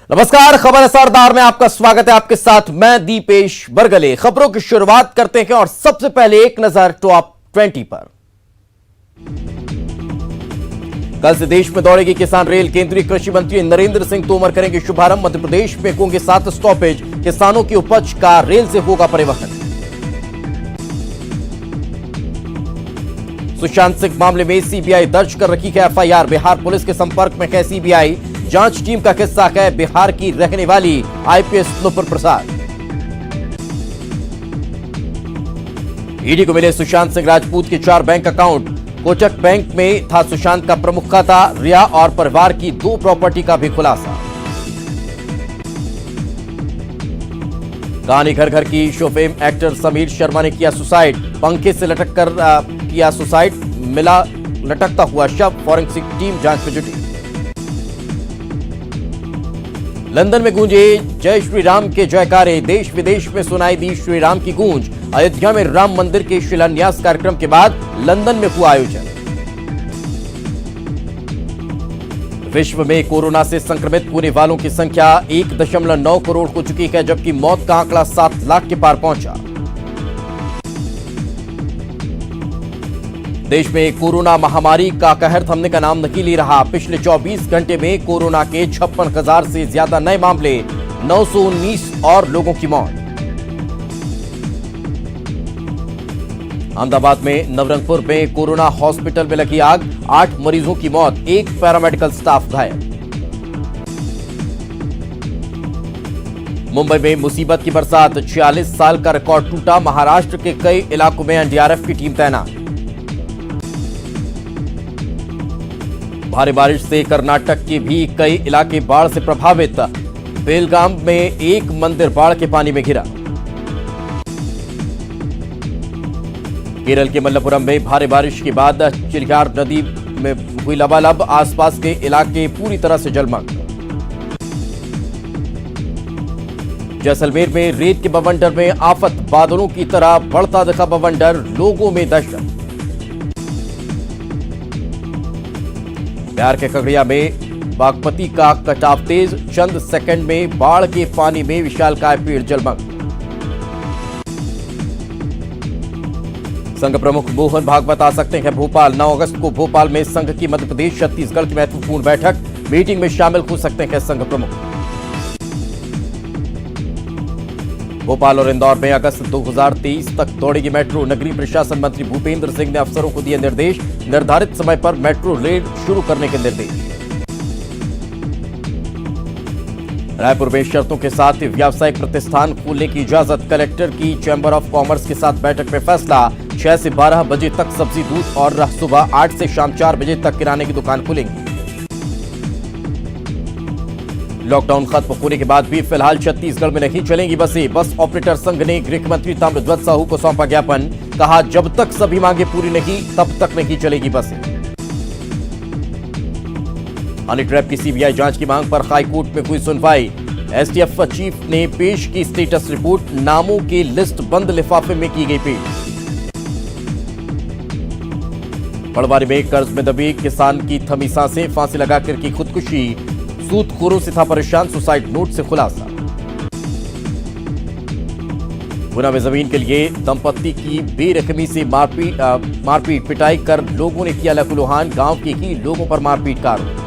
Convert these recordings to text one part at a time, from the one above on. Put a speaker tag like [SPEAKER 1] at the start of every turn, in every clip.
[SPEAKER 1] नमस्कार, खबर है सरदार में आपका स्वागत है। आपके साथ मैं दीपेश बरगले। खबरों की शुरुआत करते हैं और सबसे पहले एक नजर टॉप 20 पर। कल से देश में दौड़ेगी किसान रेल। केंद्रीय कृषि मंत्री नरेंद्र सिंह तोमर करेंगे शुभारंभ। मध्य प्रदेश में होंगे 7 स्टॉपेज। किसानों की उपज का रेल से होगा परिवहन। सुशांत सिंह मामले में सीबीआई दर्ज कर रखी है एफआईआर। बिहार पुलिस के संपर्क में है सीबीआई। जांच टीम का किस्सा है बिहार की रहने वाली आईपीएस नुपुर प्रसाद। ईडी को मिले सुशांत सिंह राजपूत के 4 बैंक अकाउंट। कोचक बैंक में था सुशांत का प्रमुख खाता। रिया और परिवार की 2 प्रॉपर्टी का भी खुलासा। कहानी घर घर की। Show fame actor Sameer Sharma ने किया सुसाइड। पंखे से लटक कर किया सुसाइड। मिला लटकता हुआ शव। फॉरेंसिक टीम जांच में जुटी। लंदन में गूंजे जय श्री राम के जयकारे। देश विदेश में सुनाई दी श्री राम की गूंज। अयोध्या में राम मंदिर के शिलान्यास कार्यक्रम के बाद लंदन में हुआ आयोजन। विश्व में कोरोना से संक्रमित होने वालों की संख्या 1.9 करोड़ हो चुकी है, जबकि मौत का आंकड़ा 7 लाख के पार पहुंचा। देश में कोरोना महामारी का कहर थमने का नाम नहीं ले रहा। पिछले 24 घंटे में कोरोना के 56,000 से ज्यादा नए मामले। 919 और लोगों की मौत। अहमदाबाद में नवरंगपुर में कोरोना हॉस्पिटल में लगी आग। 8 मरीजों की मौत। 1 पैरामेडिकल स्टाफ घायल। मुंबई में मुसीबत की बरसात। 46 साल का रिकॉर्ड टूटा। महाराष्ट्र के कई इलाकों में एनडीआरएफ की टीम तैनात। भारी बारिश से कर्नाटक के भी कई इलाके बाढ़ से प्रभावित। बेलगाम में एक मंदिर बाढ़ के पानी में घिरा। केरल के मल्लपुरम में भारी बारिश के बाद चिलियार नदी में हुई लबालब। आसपास के इलाके पूरी तरह से जलमग्न। जैसलमेर में रेत के बवंडर में आफत। बादलों की तरह बढ़ता दिखा बवंडर। लोगों में दहशत। बिहार के खगड़िया में बागमती का कटाव तेज। चंद सेकंड में बाढ़ के पानी में विशालकाय पेड़ जलमग्न। संघ प्रमुख मोहन भागवत आ सकते हैं भोपाल। 9 अगस्त को भोपाल में संघ की मध्य प्रदेश छत्तीसगढ़ की महत्वपूर्ण बैठक। मीटिंग में शामिल हो सकते हैं संघ प्रमुख। भोपाल और इंदौर में अगस्त 2023 तक दौड़ेगी मेट्रो। नगरीय प्रशासन मंत्री भूपेंद्र सिंह ने अफसरों को दिए निर्देश। निर्धारित समय पर मेट्रो रेल शुरू करने के निर्देश। रायपुर में शर्तों के साथ व्यावसायिक प्रतिष्ठान खोलने की इजाजत। कलेक्टर की चैंबर ऑफ कॉमर्स के साथ बैठक में फैसला। 6 से 12 बजे तक सब्जी दूध और सुबह 8 से शाम 4 बजे तक किराने की दुकान खुलेंगी। लॉकडाउन खत्म होने के बाद भी फिलहाल छत्तीसगढ़ में नहीं चलेंगी बसें। बस ऑपरेटर संघ ने गृह मंत्री ताम्रध्वज साहू को सौंपा ज्ञापन। कहा जब तक सभी मांगे पूरी नहीं तब तक नहीं चलेगी बसें। हनी ट्रैप की सीबीआई जांच की मांग पर हाईकोर्ट में हुई सुनवाई। एसटीएफ चीफ ने पेश की स्टेटस रिपोर्ट। नामों की लिस्ट बंद लिफाफे में की गई पेश। पड़वारी में कर्ज में दबे किसान की थमी सांसें। फांसी लगाकर की खुदकुशी। सूदखोरों से था परेशान। सुसाइड नोट से खुलासा। गुना में जमीन के लिए दंपत्ति की बेरहमी से मारपीट पिटाई कर लोगों ने किया लहूलुहान। गांव के ही लोगों पर मारपीट का आरोप।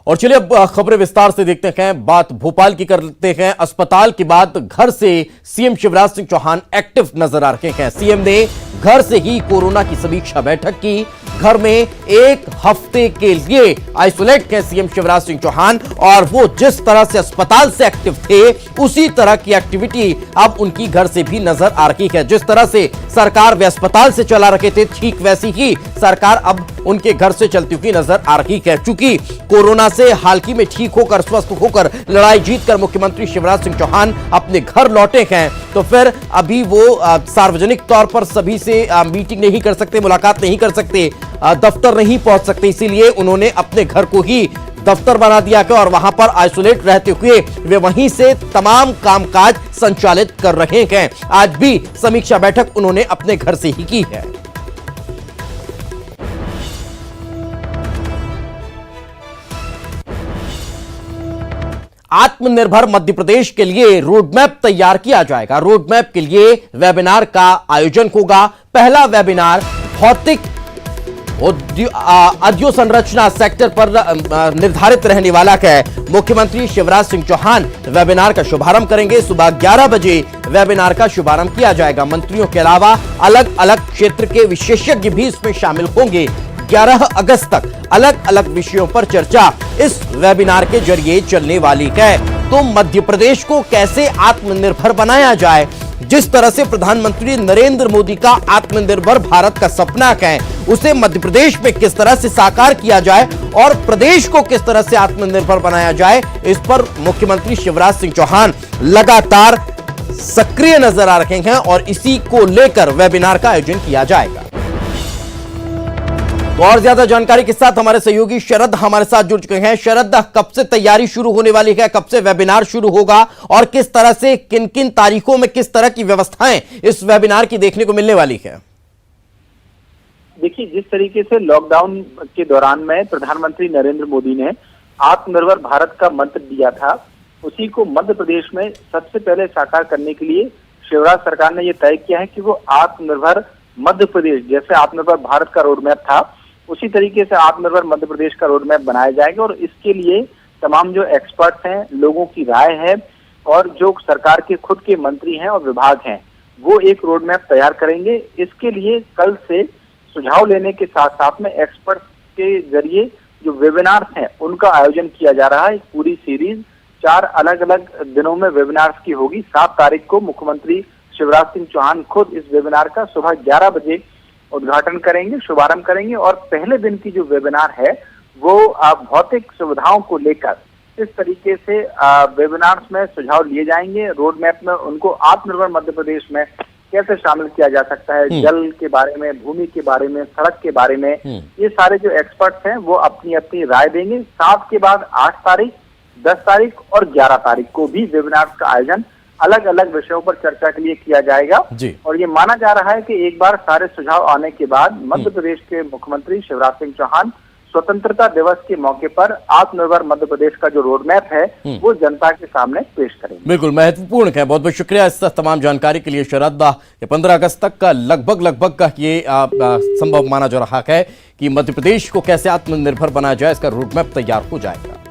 [SPEAKER 1] और चलिए अब खबरें विस्तार से देखते हैं। बात भोपाल की करते हैं। अस्पताल के बाद घर से सीएम शिवराज सिंह चौहान एक्टिव नजर आ रहे हैं। सीएम ने घर से ही कोरोना की समीक्षा बैठक की। घर में 1 हफ्ते के लिए आइसोलेट हैं सीएम शिवराज सिंह चौहान। और वो जिस तरह से अस्पताल से एक्टिव थे उसी तरह की एक्टिविटी अब उनकी घर से भी नजर आ रही है। जिस तरह से सरकार वे अस्पताल से चला रहे थे ठीक वैसी ही सरकार अब उनके घर से चलती हुई नजर आ रही है। चूंकि कोरोना से हाल ही में ठीक होकर स्वस्थ होकर लड़ाई जीतकर मुख्यमंत्री शिवराज सिंह चौहान अपने घर लौटे हैं, तो फिर अभी वो सार्वजनिक तौर पर सभी से मीटिंग नहीं कर सकते, मुलाकात नहीं कर सकते, दफ्तर नहीं पहुंच सकते। इसीलिए उन्होंने अपने घर को ही दफ्तर बना दिया है और वहां पर आइसोलेट रहते हुए वे वहीं से तमाम कामकाज संचालित कर रहे हैं। आज भी समीक्षा बैठक उन्होंने अपने घर से ही की है। आत्मनिर्भर मध्य प्रदेश के लिए रोडमैप तैयार किया जाएगा। रोडमैप के लिए वेबिनार का आयोजन होगा। पहला वेबिनार भौतिक अधोसंरचना सेक्टर पर निर्धारित रहने वाला है। मुख्यमंत्री शिवराज सिंह चौहान वेबिनार का शुभारंभ करेंगे। सुबह 11 बजे वेबिनार का शुभारंभ किया जाएगा। मंत्रियों के अलावा अलग अलग क्षेत्र के विशेषज्ञ भी इसमें शामिल होंगे। 11 अगस्त तक अलग अलग विषयों पर चर्चा इस वेबिनार के जरिए चलने वाली है। तो मध्य प्रदेश को कैसे आत्मनिर्भर बनाया जाए, जिस तरह से प्रधानमंत्री नरेंद्र मोदी का आत्मनिर्भर भारत का सपना है, उसे मध्य प्रदेश में किस तरह से साकार किया जाए और प्रदेश को किस तरह से आत्मनिर्भर बनाया जाए, इस पर मुख्यमंत्री शिवराज सिंह चौहान लगातार सक्रिय नजर आ रहे हैं और इसी को लेकर वेबिनार का आयोजन किया जाएगा। तो और ज्यादा जानकारी के साथ हमारे सहयोगी शरद हमारे साथ जुड़ चुके हैं। शरद, कब से तैयारी शुरू होने वाली है, कब से वेबिनार शुरू होगा और किस तरह से किन किन तारीखों में किस तरह की व्यवस्थाएं इस वेबिनार की देखने को मिलने वाली है?
[SPEAKER 2] देखिए, जिस तरीके से लॉकडाउन के दौरान में प्रधानमंत्री नरेंद्र मोदी ने आत्मनिर्भर भारत का मंत्र दिया था, उसी को मध्य प्रदेश में सबसे पहले साकार करने के लिए शिवराज सरकार ने यह तय किया है कि वो आत्मनिर्भर मध्य प्रदेश, जैसे आत्मनिर्भर भारत का रोड मैप था उसी तरीके से आत्मनिर्भर मध्य प्रदेश का रोड मैप बनाया जाएगा। और इसके लिए तमाम जो एक्सपर्ट्स हैं, लोगों की राय है और जो सरकार के खुद के मंत्री हैं और विभाग हैं, वो एक रोड मैप तैयार करेंगे। इसके लिए कल से सुझाव लेने के साथ साथ में एक्सपर्ट के जरिए जो वेबिनार्स हैं उनका आयोजन किया जा रहा है। पूरी सीरीज 4 अलग अलग दिनों में वेबिनार्स की होगी। 7 तारीख को मुख्यमंत्री शिवराज सिंह चौहान खुद इस वेबिनार का सुबह 11 बजे उद्घाटन करेंगे, शुभारंभ करेंगे। और पहले दिन की जो वेबिनार है वो भौतिक सुविधाओं को लेकर इस तरीके से वेबिनार्स में सुझाव लिए जाएंगे। रोड मैप में उनको आत्मनिर्भर मध्य प्रदेश में कैसे शामिल किया जा सकता है, जल के बारे में, भूमि के बारे में, सड़क के बारे में, ये सारे जो एक्सपर्ट्स हैं वो अपनी अपनी राय देंगे। 7 के बाद 8 तारीख, 10 तारीख और 11 तारीख को भी वेबिनार का आयोजन अलग अलग विषयों पर चर्चा के लिए किया जाएगा। और ये माना जा रहा है कि एक बार सारे सुझाव आने के बाद मध्य प्रदेश के मुख्यमंत्री शिवराज सिंह चौहान स्वतंत्रता दिवस के मौके पर आत्मनिर्भर मध्य प्रदेश का जो रोड मैप है वो जनता के सामने पेश करेंगे।
[SPEAKER 1] बिल्कुल महत्वपूर्ण है। बहुत बहुत शुक्रिया इस तमाम जानकारी के लिए शरद। 15 अगस्त तक का लगभग का ये संभव माना जा रहा है कि मध्य प्रदेश को कैसे आत्मनिर्भर बनाया जाए, इसका रोड मैप तैयार हो जाएगा।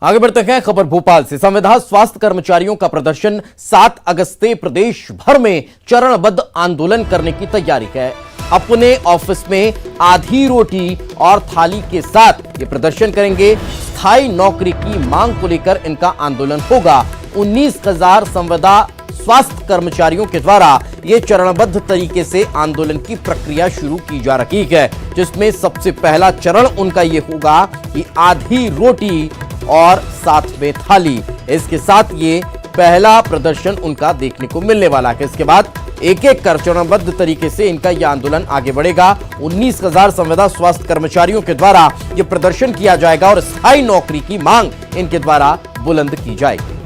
[SPEAKER 1] आगे बढ़ते हैं खबर भोपाल से। संविदा स्वास्थ्य कर्मचारियों का प्रदर्शन 7 अगस्त से प्रदेश भर में चरणबद्ध आंदोलन करने की तैयारी है। अपने ऑफिस में आधी रोटी और थाली के साथ ये प्रदर्शन करेंगे। स्थायी नौकरी की मांग को लेकर इनका आंदोलन होगा। 19,000 संविदा स्वास्थ्य कर्मचारियों के द्वारा ये चरणबद्ध तरीके से आंदोलन की प्रक्रिया शुरू की जा रही है, जिसमें सबसे पहला चरण उनका ये होगा कि आधी रोटी और साथ में थाली। इसके साथ ये पहला प्रदर्शन उनका देखने को मिलने वाला है। इसके बाद एक एक कर चरणबद्ध तरीके से इनका यह आंदोलन आगे बढ़ेगा। 19,000 संविदा स्वास्थ्य कर्मचारियों के द्वारा यह प्रदर्शन किया जाएगा और स्थायी नौकरी की मांग इनके द्वारा बुलंद की जाएगी।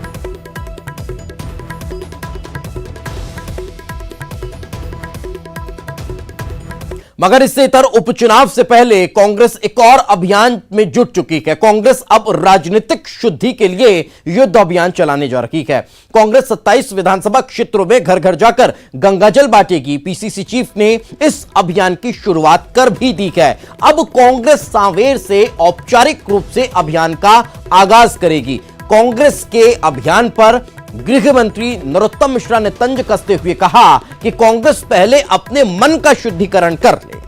[SPEAKER 1] मगर इससे इतर उपचुनाव से पहले कांग्रेस एक और अभियान में जुट चुकी है। कांग्रेस अब राजनीतिक शुद्धि के लिए युद्ध अभियान चलाने जा रही है। कांग्रेस 27 विधानसभा क्षेत्रों में घर घर जाकर गंगाजल बांटेगी। पीसीसी चीफ ने इस अभियान की शुरुआत कर भी दी है। अब कांग्रेस सांवेर से औपचारिक रूप से अभियान का आगाज करेगी। कांग्रेस के अभियान पर गृह मंत्री नरोत्तम मिश्रा ने तंज कसते हुए कहा कि कांग्रेस पहले अपने मन का शुद्धिकरण कर ले।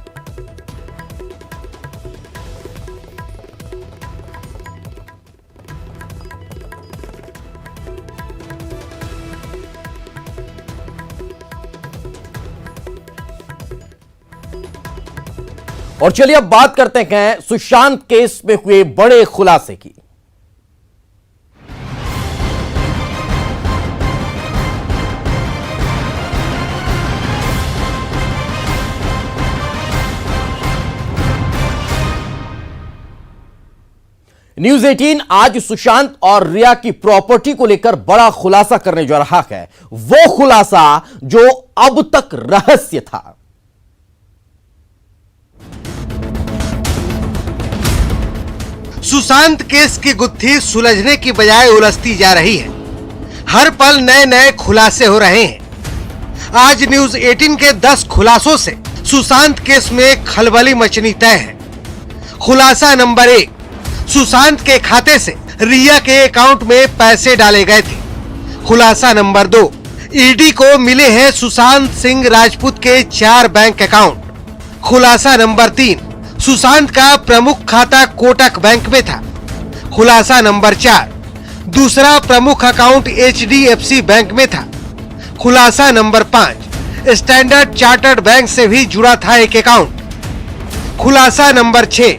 [SPEAKER 1] और चलिए अब बात करते हैं सुशांत केस में हुए बड़े खुलासे की। न्यूज 18 आज सुशांत और रिया की प्रॉपर्टी को लेकर बड़ा खुलासा करने जा रहा है। वो खुलासा जो अब तक रहस्य था।
[SPEAKER 3] सुशांत केस की गुत्थी सुलझने की बजाय उलझती जा रही है। हर पल नए नए खुलासे हो रहे हैं। आज न्यूज 18 के 10 खुलासों से सुशांत केस में खलबली मचनी तय है। खुलासा नंबर 1, सुशांत के खाते से रिया के अकाउंट में पैसे डाले गए थे। खुलासा नंबर 2, ईडी को मिले हैं सुशांत सिंह राजपूत के 4 बैंक अकाउंट। खुलासा नंबर 3, सुशांत का प्रमुख खाता कोटक बैंक में था। खुलासा नंबर 4, दूसरा प्रमुख अकाउंट HDFC बैंक में था। खुलासा नंबर 5, स्टैंडर्ड चार्टर्ड बैंक से भी जुड़ा था एक अकाउंट। खुलासा नंबर 6,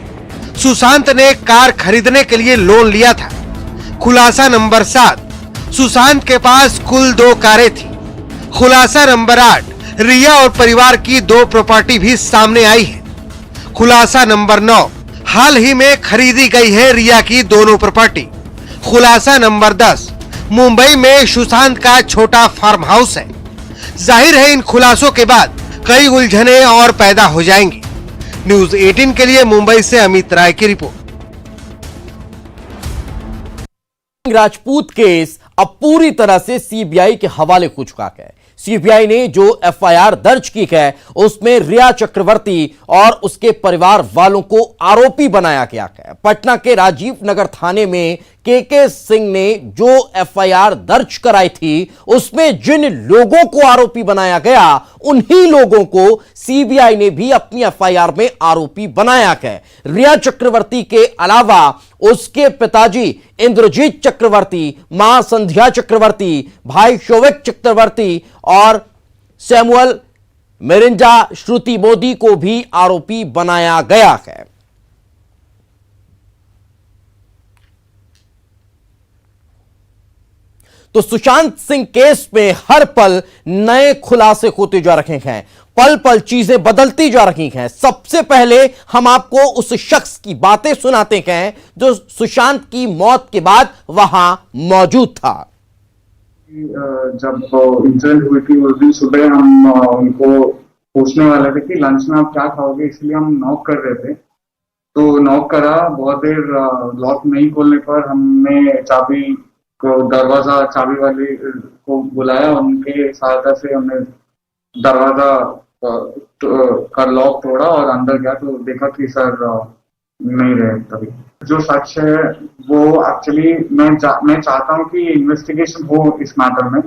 [SPEAKER 3] सुशांत ने कार खरीदने के लिए लोन लिया था। खुलासा नंबर 7, सुशांत के पास कुल 2 कारें थी। खुलासा नंबर 8, रिया और परिवार की 2 प्रॉपर्टी भी सामने आई है। खुलासा नंबर 9, हाल ही में खरीदी गई है रिया की दोनों प्रॉपर्टी। खुलासा नंबर 10, मुंबई में सुशांत का छोटा फार्म हाउस है। जाहिर है इन खुलासों के बाद कई उलझने और पैदा हो जाएंगी। न्यूज 18 के लिए मुंबई से अमित राय की रिपोर्ट।
[SPEAKER 1] राजपूत केस अब पूरी तरह से सीबीआई के हवाले हो चुका है। सीबीआई ने जो एफआईआर दर्ज की है उसमें रिया चक्रवर्ती और उसके परिवार वालों को आरोपी बनाया गया है। पटना के राजीव नगर थाने में के सिंह ने जो एफआईआर दर्ज कराई थी उसमें जिन लोगों को आरोपी बनाया गया उन्हीं लोगों को सीबीआई ने भी अपनी एफआईआर में आरोपी बनाया है। रिया चक्रवर्ती के अलावा उसके पिताजी इंद्रजीत चक्रवर्ती, मां संध्या चक्रवर्ती, भाई शोविक चक्रवर्ती और सैमुअल मिरिंजा श्रुति मोदी को भी आरोपी बनाया गया है। तो सुशांत सिंह केस में हर पल नए खुलासे होते जा रहे हैं, पल पल चीजें बदलती जा रही हैं। सबसे पहले हम आपको उस शख्स की बातें सुनाते हैं जो सुशांत की मौत के बाद वहां मौजूद था।
[SPEAKER 4] जब इंसिडेंट हुई थी उस दिन सुबह हम उनको पूछने वाले थे कि लंच में आप क्या खाओगे, इसलिए हम नॉक कर रहे थे। तो नॉक करा, बहुत देर लॉक नहीं खोलने पर हमने चाबी को दरवाजा चाबी वाले को बुलाया। उनके सहायता से हमने दरवाजा का लॉक तोड़ा और अंदर गया तो देखा कि सर नहीं रहे। तभी जो सच है वो एक्चुअली मैं चाहता हूँ कि इन्वेस्टिगेशन हो इस मैटर में,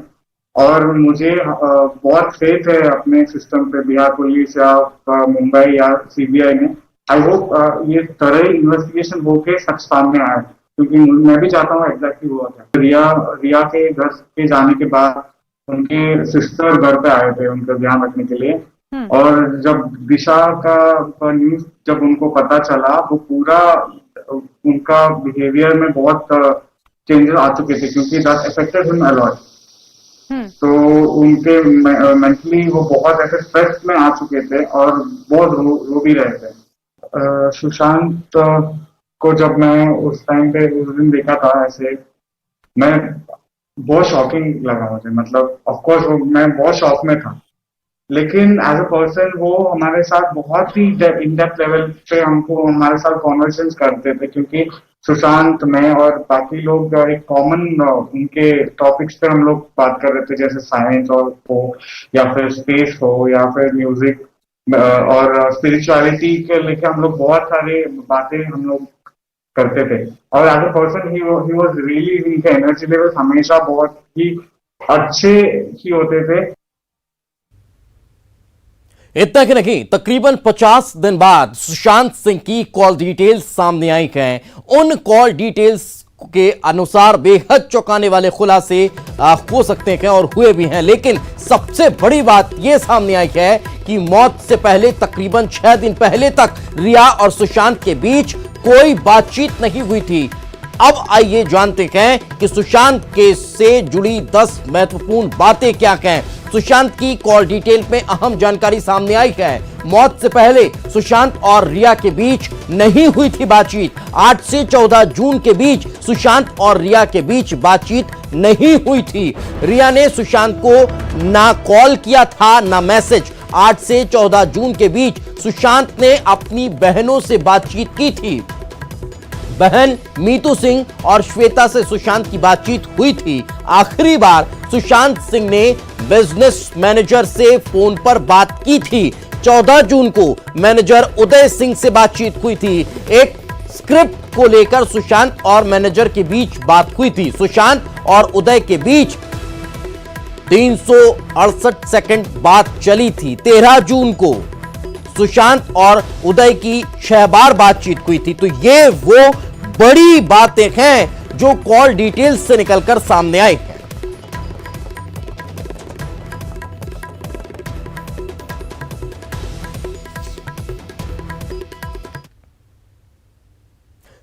[SPEAKER 4] और मुझे बहुत फेथ है अपने सिस्टम पे, बिहार पुलिस या मुंबई या सीबीआई में। आई होप ये तरह इन्वेस्टिगेशन होके सच सामने आए, क्योंकि मैं भी चाहता हूँ एग्जैक्टली हुआ क्या। रिया के घर पे जाने के बाद उनके सिस्टर घर पे आए थे उनका ध्यान रखने के लिए, और जब दिशा का न्यूज जब उनको पता चला वो पूरा उनका बिहेवियर में बहुत चेंजेस आ चुके थे, क्योंकि that affected him a lot. तो उनके मेंटली वो बहुत ऐसे स्ट्रेस में आ चुके थे और बहुत रो भी रहे थे। सुशांत को जब मैं उस टाइम पे उस दिन देखा था ऐसे, मैं बहुत शॉकिंग लगा मुझे। मतलब ऑफ कोर्स मैं बहुत शॉक में था, लेकिन एज अ पर्सन वो हमारे साथ बहुत ही इन डेप्थ लेवल पे हमको हमारे साथ कॉन्वर्सेशंस करते थे, क्योंकि सुशांत, मैं और बाकी लोग एक कॉमन उनके टॉपिक्स पे हम लोग बात कर रहे थे, जैसे साइंस और हो या फिर स्पेस हो या फिर म्यूजिक और स्पिरिचुअलिटी के लेके हम लोग बहुत सारे बातें हम लोग करते थे। और as a person he was really, इनके एनर्जी लेवल हमेशा बहुत ही अच्छे ही होते थे।
[SPEAKER 1] इतना कि नहीं, तकरीबन 50 दिन बाद सुशांत सिंह की कॉल डिटेल्स सामने आई हैं। उन कॉल डिटेल्स के अनुसार बेहद चौंकाने वाले खुलासे हो सकते हैं और हुए भी हैं, लेकिन सबसे बड़ी बात यह सामने आई है कि मौत से पहले तकरीबन 6 दिन पहले तक रिया और सुशांत के बीच कोई बातचीत नहीं हुई थी। अब आइए जानते हैं कि सुशांत केस से जुड़ी 10 महत्वपूर्ण बातें क्या हैं। सुशांत की कॉल डिटेल में अहम जानकारी सामने आई है। मौत से पहले सुशांत और रिया के बीच नहीं हुई थी बातचीत। 8 से 14 जून के बीच सुशांत और रिया के बीच बातचीत नहीं हुई थी। रिया ने सुशांत को ना कॉल किया था ना मैसेज। 8 से 14 जून के बीच सुशांत ने अपनी बहनों से बातचीत की थी। बहन मीतू सिंह और श्वेता से सुशांत की बातचीत हुई थी। आखिरी बार सुशांत सिंह ने बिजनेस मैनेजर से फोन पर बात की थी। 14 जून को मैनेजर उदय सिंह से बातचीत हुई थी। एक स्क्रिप्ट को लेकर सुशांत और मैनेजर के बीच बात हुई थी। सुशांत और उदय के बीच 368 सेकंड बात चली थी। 13 जून को सुशांत और उदय की 6 बार बातचीत हुई थी। तो ये वो बड़ी बातें हैं जो कॉल डिटेल्स से निकलकर सामने आई हैं।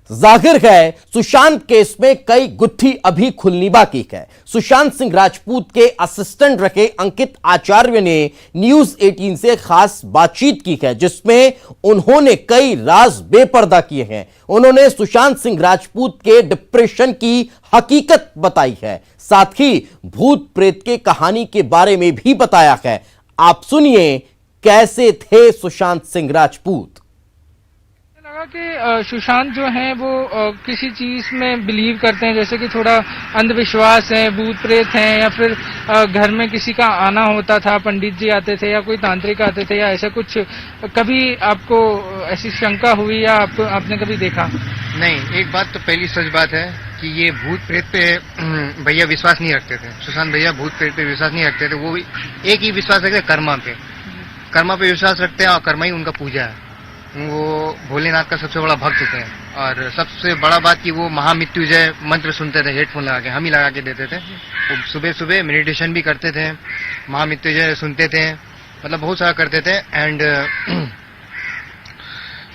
[SPEAKER 1] जाहिर है सुशांत केस में कई गुत्थी अभी खुलनी बाकी है। सुशांत सिंह राजपूत के असिस्टेंट रखे अंकित आचार्य ने न्यूज 18 से खास बातचीत की है, जिसमें उन्होंने कई राज बेपर्दा किए हैं। उन्होंने सुशांत सिंह राजपूत के डिप्रेशन की हकीकत बताई है, साथ ही भूत प्रेत के कहानी के बारे में भी बताया है। आप सुनिए कैसे थे सुशांत सिंह राजपूत।
[SPEAKER 5] कि सुशांत जो हैं वो किसी चीज में बिलीव करते हैं, जैसे कि थोड़ा अंधविश्वास है, भूत प्रेत हैं, या फिर घर में किसी का आना होता था, पंडित जी आते थे या कोई तांत्रिक आते थे, या ऐसा कुछ कभी आपको ऐसी शंका हुई या आपने कभी देखा?
[SPEAKER 6] नहीं, एक बात तो पहली सच बात है कि ये भूत प्रेत पे भैया विश्वास नहीं रखते थे। सुशांत भैया भूत प्रेत पे विश्वास नहीं रखते थे। वो एक ही विश्वास रखते कर्मा पे। कर्मा पे विश्वास रखते हैं और कर्मा ही उनका पूजा है। वो भोलेनाथ का सबसे बड़ा भक्त होते हैं। और सबसे बड़ा बात कि वो महामृत्युंजय मंत्र सुनते थे हेडफोन लगा के, हम ही लगा के देते थे। वो सुबह सुबह मेडिटेशन भी करते थे, महामृत्युंजय सुनते थे, मतलब बहुत सारा करते थे। एंड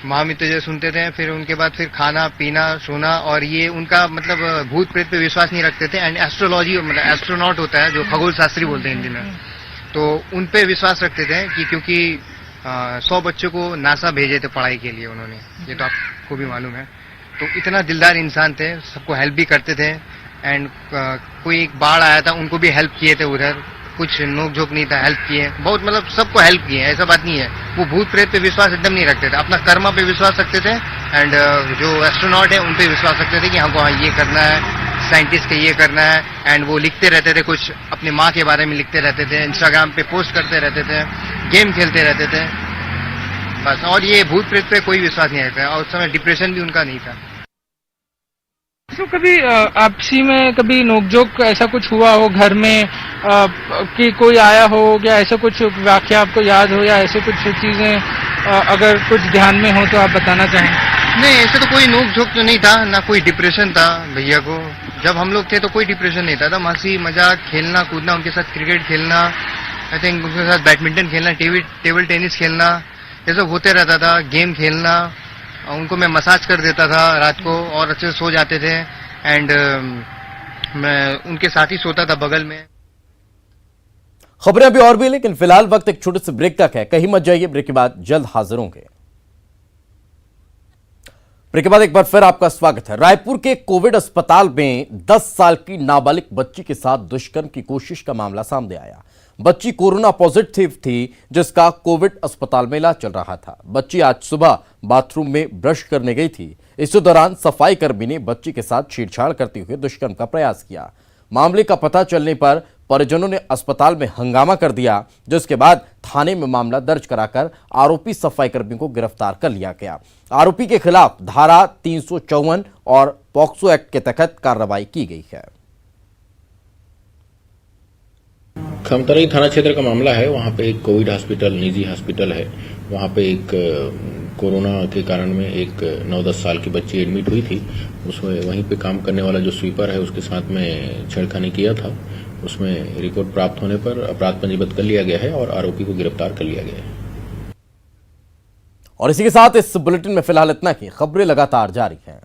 [SPEAKER 6] महामृत्युंजय सुनते थे, फिर उनके बाद फिर खाना पीना सोना, और ये उनका मतलब भूत प्रेत पे विश्वास नहीं रखते थे। एंड एस्ट्रोलॉजी मतलब एस्ट्रोनॉट होता है जो खगोल शास्त्री बोलते हैं हिंदी में, तो उन पे विश्वास रखते थे कि क्योंकि 100 बच्चों को नासा भेजे थे पढ़ाई के लिए उन्होंने, ये तो आपको भी मालूम है। तो इतना दिलदार इंसान थे, सबको हेल्प भी करते थे। एंड कोई एक बाढ़ आया था उनको भी हेल्प किए थे, उधर कुछ नोक झोंक नहीं था, हेल्प किए बहुत, मतलब सबको हेल्प किए, ऐसा बात नहीं है। वो भूत प्रेत पे विश्वास एकदम नहीं रखते थे, अपना कर्मा पे विश्वास रखते थे। एंड जो एस्ट्रोनॉट है उन पे विश्वास रखते थे कि हमको ये करना है, साइंटिस्ट के ये करना है। एंड वो लिखते रहते थे, कुछ अपनी माँ के बारे में लिखते रहते थे, इंस्टाग्राम पे पोस्ट करते रहते थे, गेम खेलते रहते थे बस। और ये भूत प्रेत पे कोई विश्वास नहीं रहता, और उस समय डिप्रेशन भी उनका नहीं था।
[SPEAKER 5] तो कभी आपसी में कभी नोकझोंक ऐसा कुछ हुआ हो घर में, कि कोई आया हो, या ऐसा कुछ वाकया आपको याद हो, या ऐसे कुछ चीजें अगर कुछ ध्यान में हो तो आप बताना चाहें?
[SPEAKER 6] नहीं, ऐसे तो कोई नोक-झोंक तो नहीं था, ना कोई डिप्रेशन था भैया को। जब हम लोग थे तो कोई डिप्रेशन नहीं था, एकदम हंसी मजाक, खेलना कूदना, उनके साथ क्रिकेट खेलना, आई थिंक उनके साथ बैडमिंटन खेलना, टेबल टेनिस खेलना, ये सब होते रहता था। गेम खेलना, उनको मैं मसाज कर देता था रात को और अच्छे से सो जाते थे। एंड मैं उनके साथ ही सोता था बगल में।
[SPEAKER 1] खबरें अभी और भी, लेकिन फिलहाल वक्त एक छोटे से ब्रेक तक है, कहीं मत जाइए। ब्रेक के बाद जल्द हाजिर होंगे। ब्रेक के बाद एक बार फिर आपका स्वागत है। रायपुर के कोविड अस्पताल में 10 साल की नाबालिग बच्ची के साथ दुष्कर्म की कोशिश का मामला सामने आया। बच्ची कोरोना पॉजिटिव थी, जिसका कोविड अस्पताल में इलाज चल रहा था। बच्ची आज सुबह बाथरूम में ब्रश करने गई थी। इसी दौरान सफाई कर्मी ने बच्ची के साथ छेड़छाड़ करते हुए दुष्कर्म का प्रयास किया। मामले का पता चलने पर परिजनों ने अस्पताल में हंगामा कर दिया, जिसके बाद थाने में मामला दर्ज कराकर आरोपी सफाई कर्मी को गिरफ्तार कर लिया गया। आरोपी के खिलाफ धारा 354 और पॉक्सो एक्ट के तहत कार्रवाई की गई है।
[SPEAKER 7] खमतराई थाना क्षेत्र का मामला है। वहां पे एक कोविड हॉस्पिटल, निजी हॉस्पिटल है, वहां पे एक कोरोना के कारण में एक 9-10 साल की बच्ची एडमिट हुई थी। उसमें वहीं पे काम करने वाला जो स्वीपर है उसके साथ में छेड़खानी किया था। उसमें रिपोर्ट प्राप्त होने पर अपराध पंजीबद्ध कर लिया गया है और आरोपी को गिरफ्तार कर लिया गया है।
[SPEAKER 1] और इसी के साथ इस बुलेटिन में फिलहाल इतना ही। खबरें लगातार जारी हैं।